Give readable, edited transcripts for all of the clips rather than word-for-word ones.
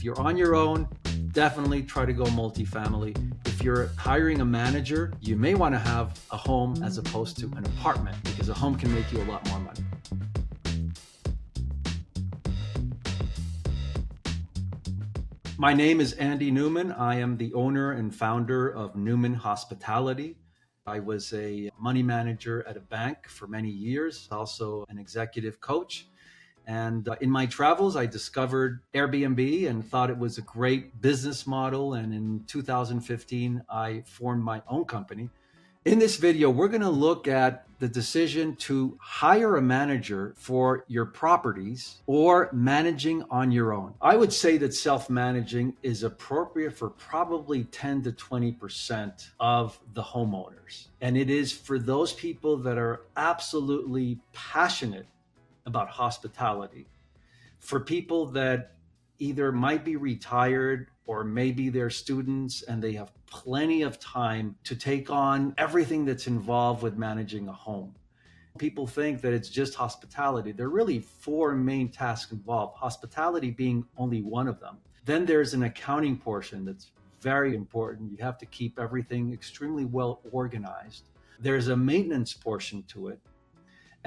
If you're on your own, definitely try to go multifamily. If you're hiring a manager, you may want to have a home as opposed to an apartment, because a home can make you a lot more money. My name is Andy Newman. I am the owner and founder of Newman Hospitality. I was a money manager at a bank for many years, also an executive coach. And in my travels, I discovered Airbnb and thought it was a great business model. And in 2015, I formed my own company. In this video, we're going to look at the decision to hire a manager for your properties or managing on your own. I would say that self-managing is appropriate for probably 10 to 20% of the homeowners. And it is for those people that are absolutely passionate about hospitality, for people that either might be retired or maybe they're students and they have plenty of time to take on everything that's involved with managing a home. People think that it's just hospitality. There are really four main tasks involved, hospitality being only one of them. Then there's an accounting portion that's very important. You have to keep everything extremely well organized. There's a maintenance portion to it.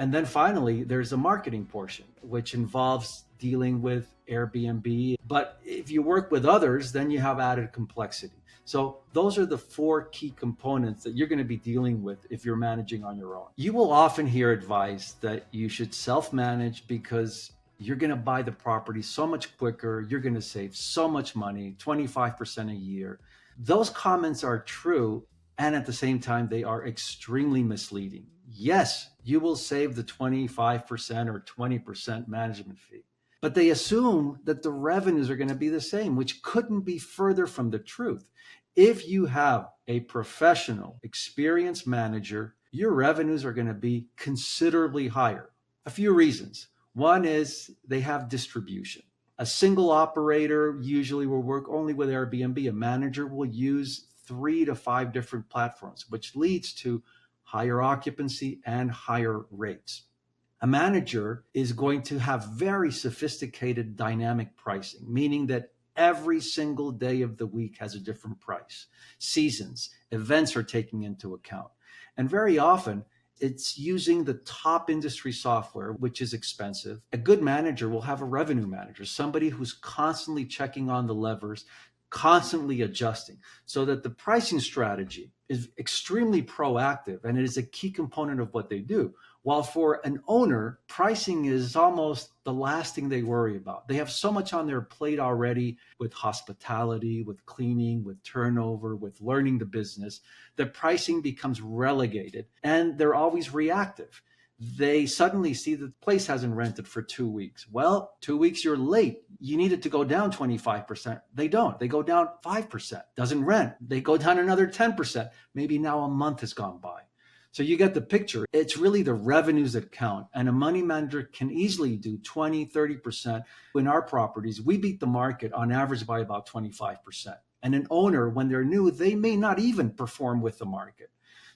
And then finally, there's a marketing portion, which involves dealing with Airbnb. But if you work with others, then you have added complexity. So those are the four key components that you're going to be dealing with if you're managing on your own. You will often hear advice that you should self-manage because you're going to buy the property so much quicker. You're going to save so much money, 25% a year. Those comments are true. And at the same time, they are extremely misleading. Yes, you will save the 25% or 20% management fee, but they assume that the revenues are going to be the same, which couldn't be further from the truth. If you have a professional, experienced manager, your revenues are going to be considerably higher. A few reasons. One is they have distribution. A single operator usually will work only with Airbnb. A manager will use 3 to 5 different platforms, which leads to higher occupancy and higher rates. A manager is going to have very sophisticated dynamic pricing, meaning that every single day of the week has a different price. Seasons, events are taken into account. And very often, it's using the top industry software, which is expensive. A good manager will have a revenue manager, somebody who's constantly checking on the levers, constantly adjusting, so that the pricing strategy is extremely proactive and it is a key component of what they do. While for an owner, pricing is almost the last thing they worry about. They have so much on their plate already with hospitality, with cleaning, with turnover, with learning the business, that pricing becomes relegated and they're always reactive. They suddenly see the place hasn't rented for 2 weeks. Well, 2 weeks, you're late. You need it to go down 25%. They don't. They go down 5%. Doesn't rent. They go down another 10%. Maybe now a month has gone by. So you get the picture. It's really the revenues that count. And a money manager can easily do 20, 30%. In our properties, we beat the market on average by about 25%. And an owner, when they're new, they may not even perform with the market.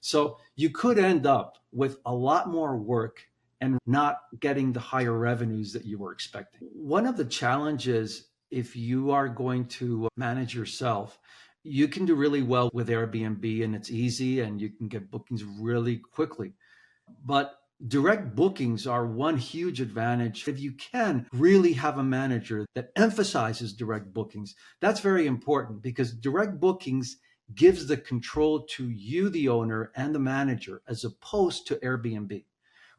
So you could end up with a lot more work and not getting the higher revenues that you were expecting. One of the challenges, if you are going to manage yourself, you can do really well with Airbnb and it's easy and you can get bookings really quickly. But direct bookings are one huge advantage. If you can really have a manager that emphasizes direct bookings, that's very important because direct bookings gives the control to you, the owner, and the manager, as opposed to Airbnb.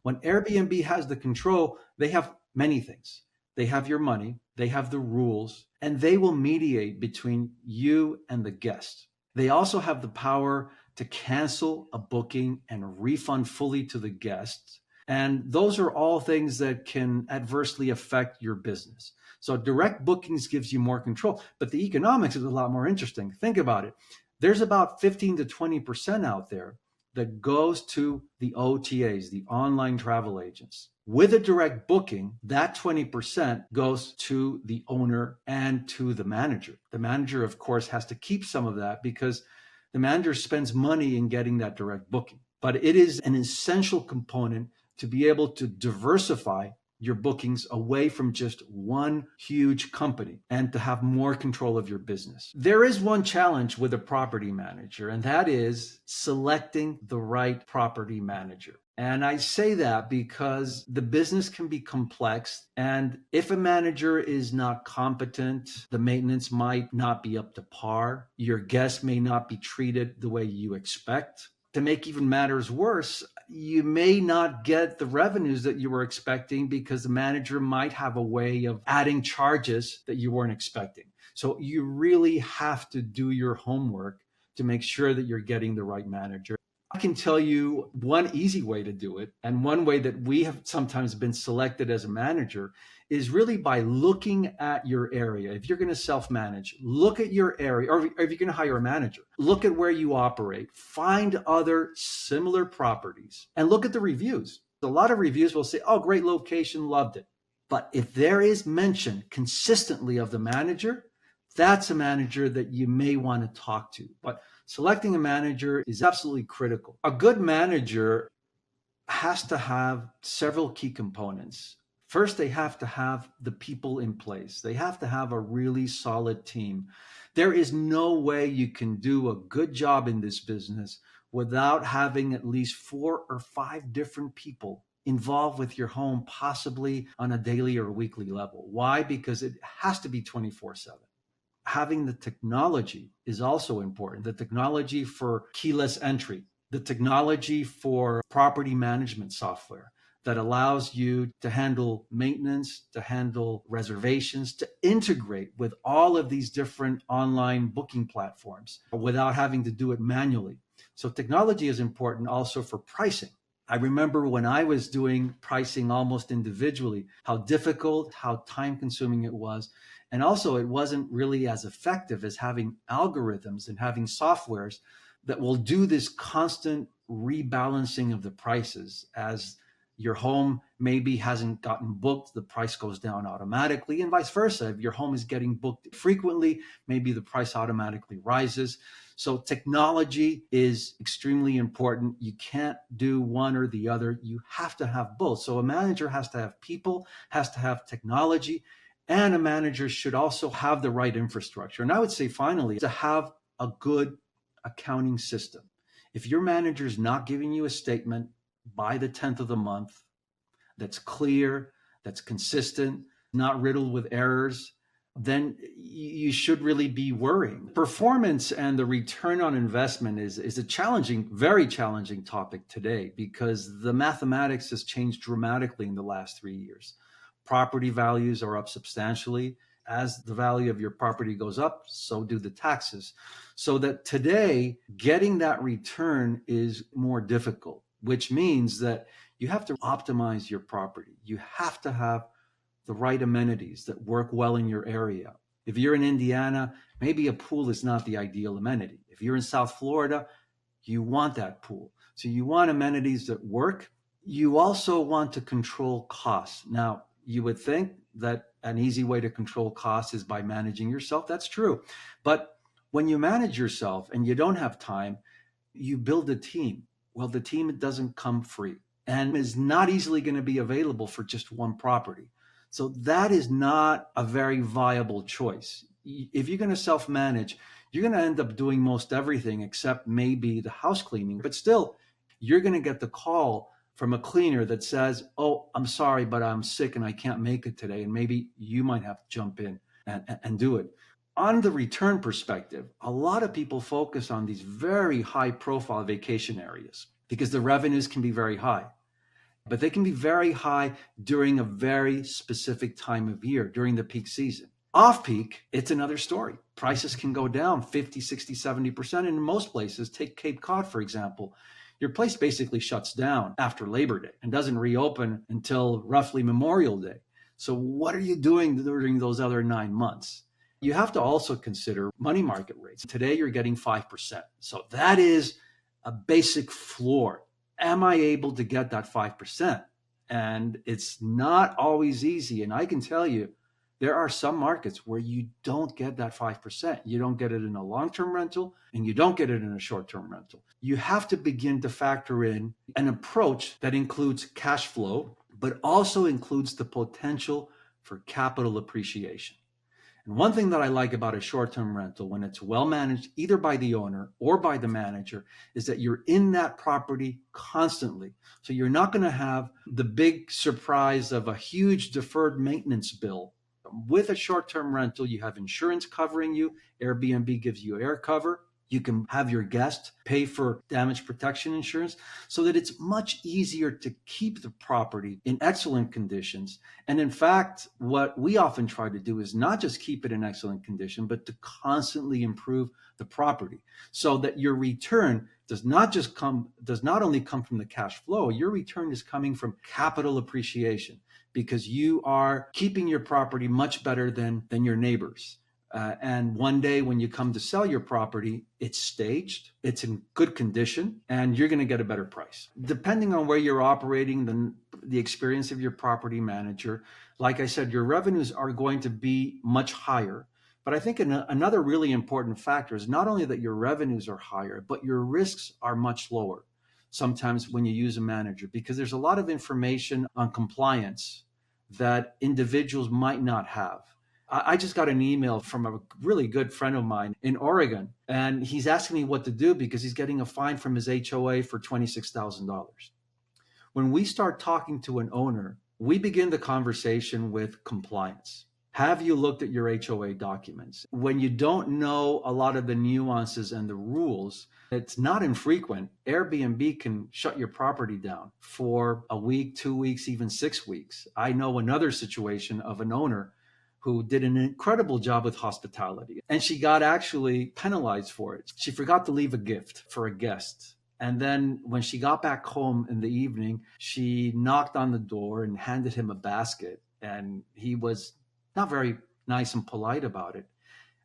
When Airbnb has the control, they have many things. They have your money, they have the rules, and they will mediate between you and the guest. They also have the power to cancel a booking and refund fully to the guests. And those are all things that can adversely affect your business. So direct bookings gives you more control, but the economics is a lot more interesting. Think about it. There's about 15 to 20% out there that goes to the OTAs, the online travel agents. With a direct booking, that 20% goes to the owner and to the manager. The manager, of course, has to keep some of that because the manager spends money in getting that direct booking. But it is an essential component to be able to diversify your bookings away from just one huge company and to have more control of your business. There is one challenge with a property manager, and that is selecting the right property manager. And I say that because the business can be complex. And if a manager is not competent, the maintenance might not be up to par. Your guests may not be treated the way you expect. To make even matters worse, you may not get the revenues that you were expecting because the manager might have a way of adding charges that you weren't expecting. So you really have to do your homework to make sure that you're getting the right manager. I can tell you one easy way to do it, and one way that we have sometimes been selected as a manager is really by looking at your area. If you're going to self-manage, look at your area, or if you're going to hire a manager, look at where you operate, find other similar properties, and look at the reviews. A lot of reviews will say, oh, great location, loved it. But if there is mention consistently of the manager, that's a manager that you may want to talk to. But selecting a manager is absolutely critical. A good manager has to have several key components. First, they have to have the people in place. They have to have a really solid team. There is no way you can do a good job in this business without having at least 4 or 5 different people involved with your home, possibly on a daily or weekly level. Why? Because it has to be 24/7. Having the technology is also important. The technology for keyless entry, the technology for property management software that allows you to handle maintenance, to handle reservations, to integrate with all of these different online booking platforms without having to do it manually. So technology is important also for pricing. I remember when I was doing pricing almost individually, how difficult, how time consuming it was. And also, it wasn't really as effective as having algorithms and having softwares that will do this constant rebalancing of the prices. As your home maybe hasn't gotten booked, the price goes down automatically, and vice versa. If your home is getting booked frequently, maybe the price automatically rises. So technology is extremely important. You can't do one or the other. You have to have both. So a manager has to have people, has to have technology, and a manager should also have the right infrastructure. And I would say finally, to have a good accounting system. If your manager is not giving you a statement by the 10th of the month that's clear, that's consistent, not riddled with errors, then you should really be worrying. Performance and the return on investment is a challenging, very challenging topic today because the mathematics has changed dramatically in the last 3 years. Property values are up substantially. As the value of your property goes up, so do the taxes. So that today, getting that return is more difficult, which means that you have to optimize your property. You have to have the right amenities that work well in your area. If you're in Indiana, maybe a pool is not the ideal amenity. If you're in South Florida, you want that pool. So you want amenities that work. You also want to control costs. Now, you would think that an easy way to control costs is by managing yourself. That's true. But when you manage yourself and you don't have time, you build a team. Well, the team doesn't come free and is not easily going to be available for just one property. So that is not a very viable choice. If you're going to self-manage, you're going to end up doing most everything except maybe the house cleaning. But still, you're going to get the call from a cleaner that says, oh, I'm sorry, but I'm sick and I can't make it today. And maybe you might have to jump in and do it. On the return perspective, a lot of people focus on these very high profile vacation areas because the revenues can be very high, but they can be very high during a very specific time of year, during the peak season. Off peak, it's another story. Prices can go down 50, 60, 70%. And in most places, take Cape Cod, for example, your place basically shuts down after Labor Day and doesn't reopen until roughly Memorial Day. So what are you doing during those other 9 months? You have to also consider money market rates. Today, you're getting 5%. So that is a basic floor. Am I able to get that 5%? And it's not always easy. And I can tell you, there are some markets where you don't get that 5%. You don't get it in a long-term rental and you don't get it in a short-term rental. You have to begin to factor in an approach that includes cash flow, but also includes the potential for capital appreciation. And one thing that I like about a short-term rental when it's well managed, either by the owner or by the manager, is that you're in that property constantly. So you're not going to have the big surprise of a huge deferred maintenance bill. With a short-term rental, you have insurance covering you. Airbnb gives you air cover. You can have your guest pay for damage protection insurance so that it's much easier to keep the property in excellent conditions. And in fact, what we often try to do is not just keep it in excellent condition, but to constantly improve the property so that your return does not only come from the cash flow, your return is coming from capital appreciation because you are keeping your property much better than your neighbors. And one day when you come to sell your property, it's staged, it's in good condition, and you're going to get a better price. Depending on where you're operating, the experience of your property manager, like I said, your revenues are going to be much higher. But I think another really important factor is not only that your revenues are higher, but your risks are much lower sometimes when you use a manager, because there's a lot of information on compliance that individuals might not have. I just got an email from a really good friend of mine in Oregon, and he's asking me what to do because he's getting a fine from his HOA for $26,000. When we start talking to an owner, we begin the conversation with compliance. Have you looked at your HOA documents? When you don't know a lot of the nuances and the rules, it's not infrequent. Airbnb can shut your property down for a week, 2 weeks, even 6 weeks. I know another situation of an owner who did an incredible job with hospitality. And she got actually penalized for it. She forgot to leave a gift for a guest. And then when she got back home in the evening, she knocked on the door and handed him a basket. And he was not very nice and polite about it.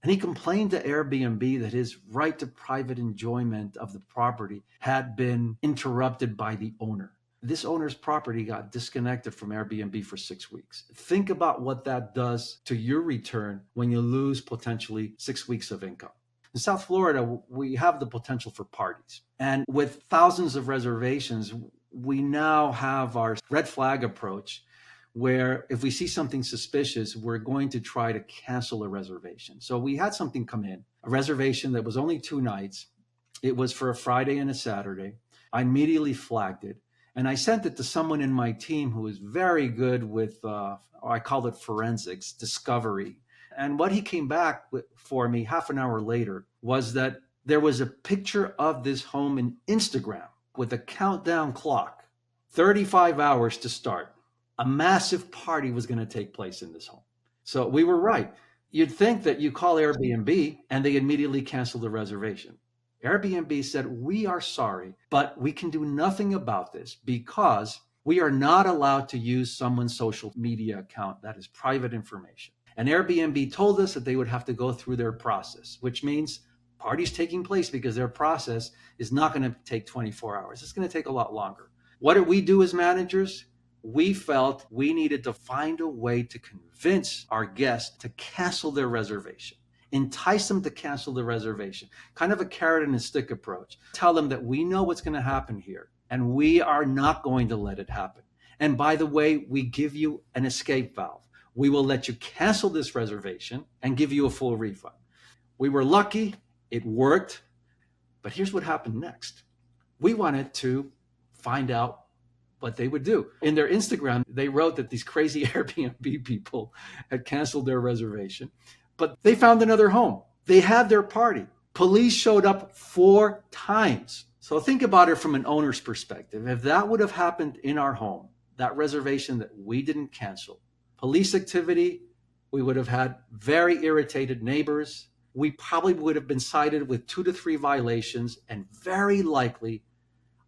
And he complained to Airbnb that his right to private enjoyment of the property had been interrupted by the owner. This owner's property got disconnected from Airbnb for 6 weeks. Think about what that does to your return when you lose potentially 6 weeks of income. In South Florida, we have the potential for parties. And with thousands of reservations, we now have our red flag approach where if we see something suspicious, we're going to try to cancel a reservation. So we had something come in, a reservation that was only 2 nights. It was for a Friday and a Saturday. I immediately flagged it. And I sent it to someone in my team who is very good with, I call it forensics, discovery. And what he came back with for me half an hour later was that there was a picture of this home in Instagram with a countdown clock, 35 hours to start. A massive party was going to take place in this home. So we were right. You'd think that you call Airbnb and they immediately cancel the reservation. Airbnb said, we are sorry, but we can do nothing about this because we are not allowed to use someone's social media account. That is private information. And Airbnb told us that they would have to go through their process, which means parties taking place because their process is not going to take 24 hours. It's going to take a lot longer. What did we do as managers? We felt we needed to find a way to convince our guests to cancel their reservation. Entice them to cancel the reservation, kind of a carrot and a stick approach. Tell them that we know what's going to happen here and we are not going to let it happen. And by the way, we give you an escape valve. We will let you cancel this reservation and give you a full refund. We were lucky, it worked, but here's what happened next. We wanted to find out what they would do. In their Instagram, they wrote that these crazy Airbnb people had canceled their reservation. But they found another home. They had their party. Police showed up 4 times. So think about it from an owner's perspective. If that would have happened in our home, that reservation that we didn't cancel, police activity, we would have had very irritated neighbors. We probably would have been cited with 2 to 3 violations, and very likely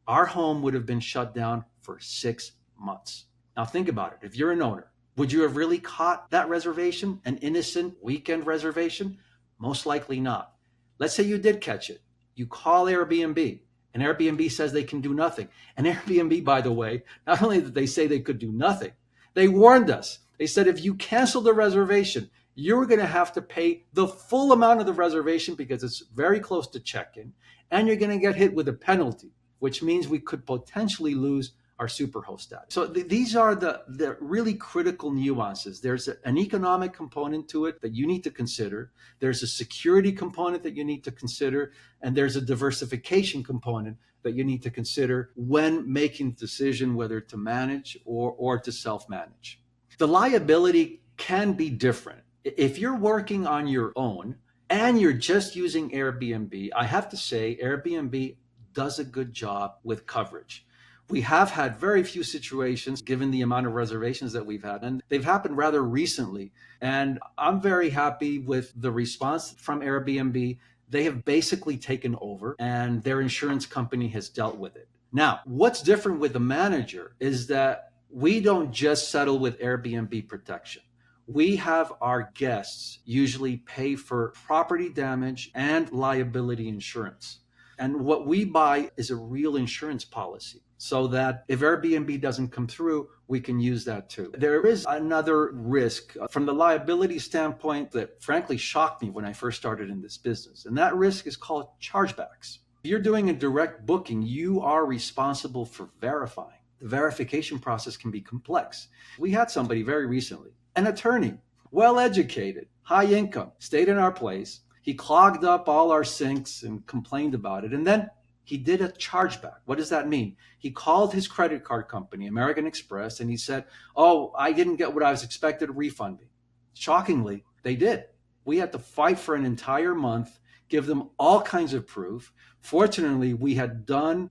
our home would have been shut down for 6 months. Now think about it. If you're an owner, would you have really caught that reservation, an innocent weekend reservation? Most likely not. Let's say you did catch it. You call Airbnb, and Airbnb says they can do nothing. And Airbnb, by the way, not only did they say they could do nothing, they warned us. They said if you cancel the reservation, you're going to have to pay the full amount of the reservation because it's very close to check-in, and you're going to get hit with a penalty, which means we could potentially lose our superhost status. So these are the really critical nuances. There's an economic component to it that you need to consider. There's a security component that you need to consider. And there's a diversification component that you need to consider when making the decision whether to manage or to self-manage. The liability can be different. If you're working on your own and you're just using Airbnb, I have to say Airbnb does a good job with coverage. We have had very few situations given the amount of reservations that we've had, and they've happened rather recently. And I'm very happy with the response from Airbnb. They have basically taken over and their insurance company has dealt with it. Now, what's different with the manager is that we don't just settle with Airbnb protection. We have our guests usually pay for property damage and liability insurance. And what we buy is a real insurance policy so that if Airbnb doesn't come through, we can use that too. There is another risk from the liability standpoint that frankly shocked me when I first started in this business. And that risk is called chargebacks. If you're doing a direct booking, you are responsible for verifying. The verification process can be complex. We had somebody very recently, an attorney, well educated, high income, stayed in our place. He clogged up all our sinks and complained about it. And then he did a chargeback. What does that mean? He called his credit card company, American Express, and he said, "Oh, I didn't get what I was expected to refund me." Shockingly, they did. We had to fight for an entire month, give them all kinds of proof. Fortunately, we had done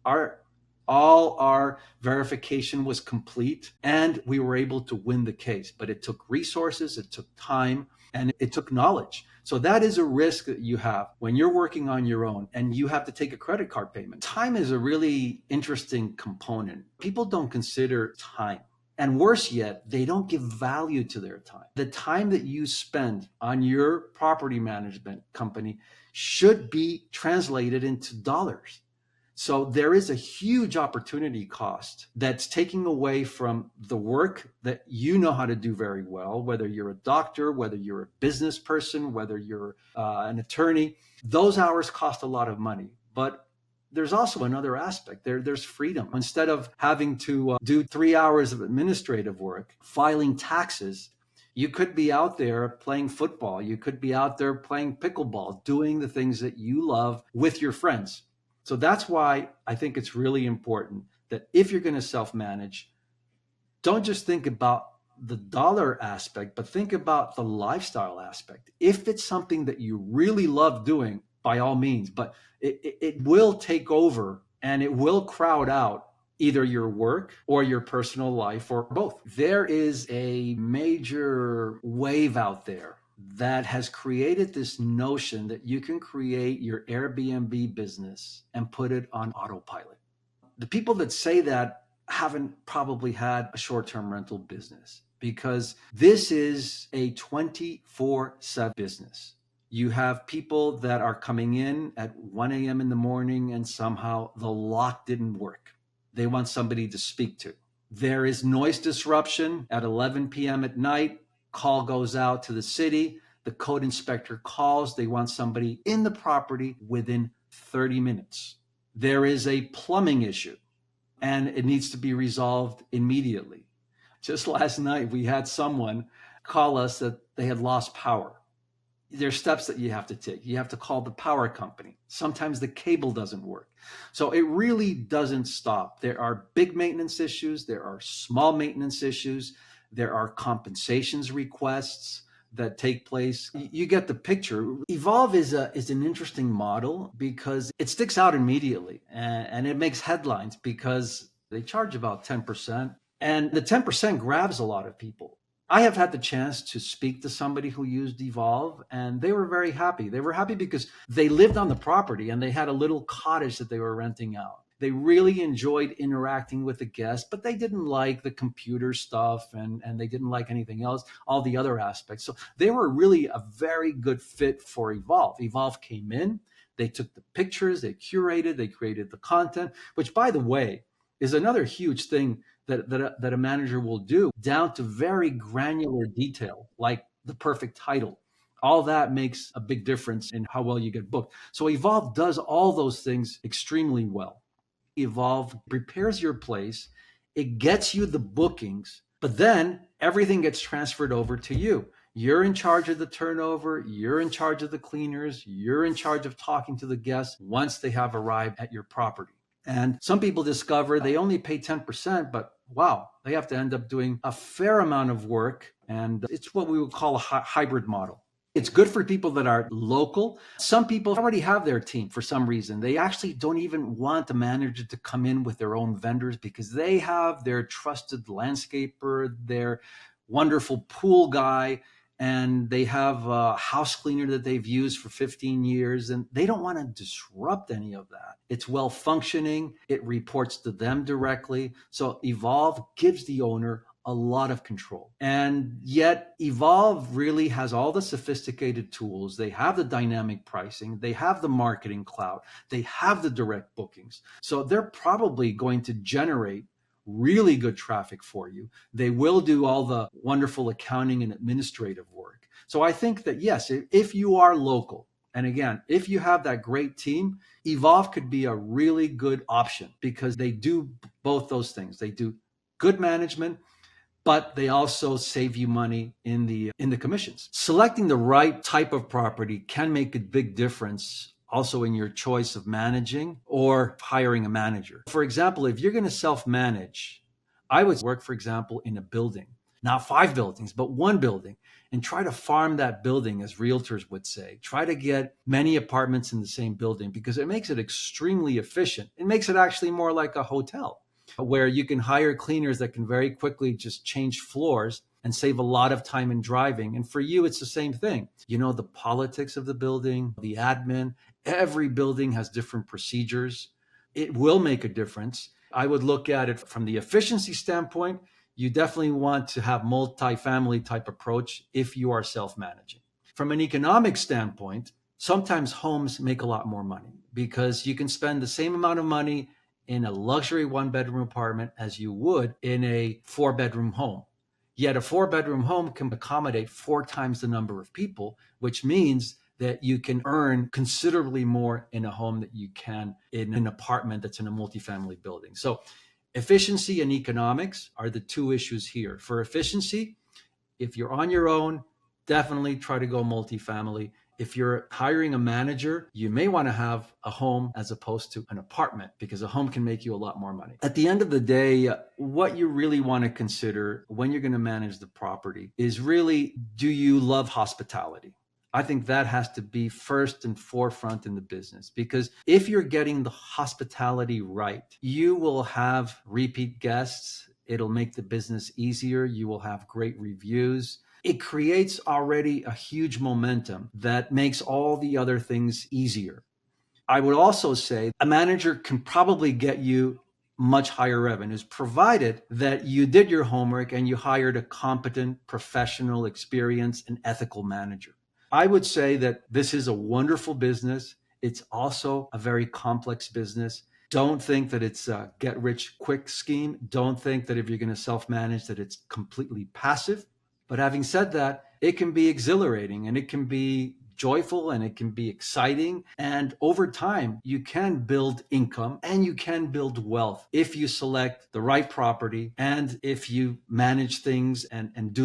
all our verification was complete and we were able to win the case. But it took resources, it took time, and it took knowledge. So that is a risk that you have when you're working on your own and you have to take a credit card payment. Time is a really interesting component. People don't consider time. And worse yet, they don't give value to their time. The time that you spend on your property management company should be translated into dollars. So there is a huge opportunity cost that's taking away from the work that you know how to do very well, whether you're a doctor, whether you're a business person, whether you're an attorney. Those hours cost a lot of money. But there's also another aspect. There's freedom. Instead of having to do 3 hours of administrative work, filing taxes, you could be out there playing football. You could be out there playing pickleball, doing the things that you love with your friends. So that's why I think it's really important that if you're going to self-manage, don't just think about the dollar aspect, but think about the lifestyle aspect. If it's something that you really love doing, by all means, but it will take over and it will crowd out either your work or your personal life or both. There is a major wave out there that has created this notion that you can create your Airbnb business and put it on autopilot. The people that say that haven't probably had a short-term rental business because this is a 24/7 business. You have people that are coming in at 1 a.m. in the morning and somehow the lock didn't work. They want somebody to speak to. There is noise disruption at 11 p.m. at night. Call goes out to the city. The code inspector calls. They want somebody in the property within 30 minutes. There is a plumbing issue and it needs to be resolved immediately. Just last night, we had someone call us that they had lost power. There's steps that you have to take. You have to call the power company. Sometimes the cable doesn't work. So it really doesn't stop. There are big maintenance issues. There are small maintenance issues. There are compensations requests that take place. You get the picture. Evolve is an interesting model because it sticks out immediately and it makes headlines because they charge about 10%. And the 10% grabs a lot of people. I have had the chance to speak to somebody who used Evolve and they were very happy. They were happy because they lived on the property and they had a little cottage that they were renting out. They really enjoyed interacting with the guests, but they didn't like the computer stuff and they didn't like anything else, all the other aspects. So they were really a very good fit for Evolve. Evolve came in, they took the pictures, they curated, they created the content, which by the way, is another huge thing that a manager will do, down to very granular detail, like the perfect title. All that makes a big difference in how well you get booked. So Evolve does all those things extremely well. Evolve prepares your place It gets you the bookings, but then everything gets transferred over to you. You're in charge of the turnover. You're in charge of the cleaners. You're in charge of talking to the guests once they have arrived at your property. And some people discover they only pay 10%, but wow, they have to end up doing a fair amount of work. And it's what we would call a hybrid model. It's good for people that are local. Some people already have their team for some reason. They actually don't even want the manager to come in with their own vendors because they have their trusted landscaper, their wonderful pool guy, and they have a house cleaner that they've used for 15 years, and they don't want to disrupt any of that. It's well functioning. It reports to them directly. So Evolve gives the owner a lot of control. And yet Evolve really has all the sophisticated tools. They have the dynamic pricing. They have the marketing cloud. They have the direct bookings. So they're probably going to generate really good traffic for you. They will do all the wonderful accounting and administrative work. So I think that yes, if you are local, and again, if you have that great team, Evolve could be a really good option because they do both those things. They do good management, but they also save you money in the commissions. Selecting the right type of property can make a big difference also in your choice of managing or hiring a manager. For example, if you're going to self-manage, I would work, for example, in a building, not 5 buildings, but 1 building, and try to farm that building, as realtors would say. Try to get many apartments in the same building because it makes it extremely efficient. It makes it actually more like a hotel where you can hire cleaners that can very quickly just change floors and save a lot of time in driving. And for you, it's the same thing. You know, the politics of the building, the admin, every building has different procedures. It will make a difference. I would look at it from the efficiency standpoint. You definitely want to have multifamily type approach if you are self-managing. From an economic standpoint, sometimes homes make a lot more money because you can spend the same amount of money in a luxury 1-bedroom apartment as you would in a 4-bedroom home. Yet a 4-bedroom home can accommodate 4 times the number of people, which means that you can earn considerably more in a home that you can in an apartment that's in a multifamily building. So efficiency and economics are the 2 issues here. For efficiency, if you're on your own, definitely try to go multifamily. If you're hiring a manager, you may want to have a home as opposed to an apartment because a home can make you a lot more money. At the end of the day, what you really want to consider when you're going to manage the property is really, do you love hospitality? I think that has to be first and forefront in the business because if you're getting the hospitality right, you will have repeat guests. It'll make the business easier. You will have great reviews. It creates already a huge momentum that makes all the other things easier. I would also say a manager can probably get you much higher revenues, provided that you did your homework and you hired a competent, professional, experienced, and ethical manager. I would say that this is a wonderful business. It's also a very complex business. Don't think that it's a get rich quick scheme. Don't think that if you're going to self-manage that it's completely passive. But having said that, it can be exhilarating and it can be joyful and it can be exciting. And over time, you can build income and you can build wealth if you select the right property and if you manage things and do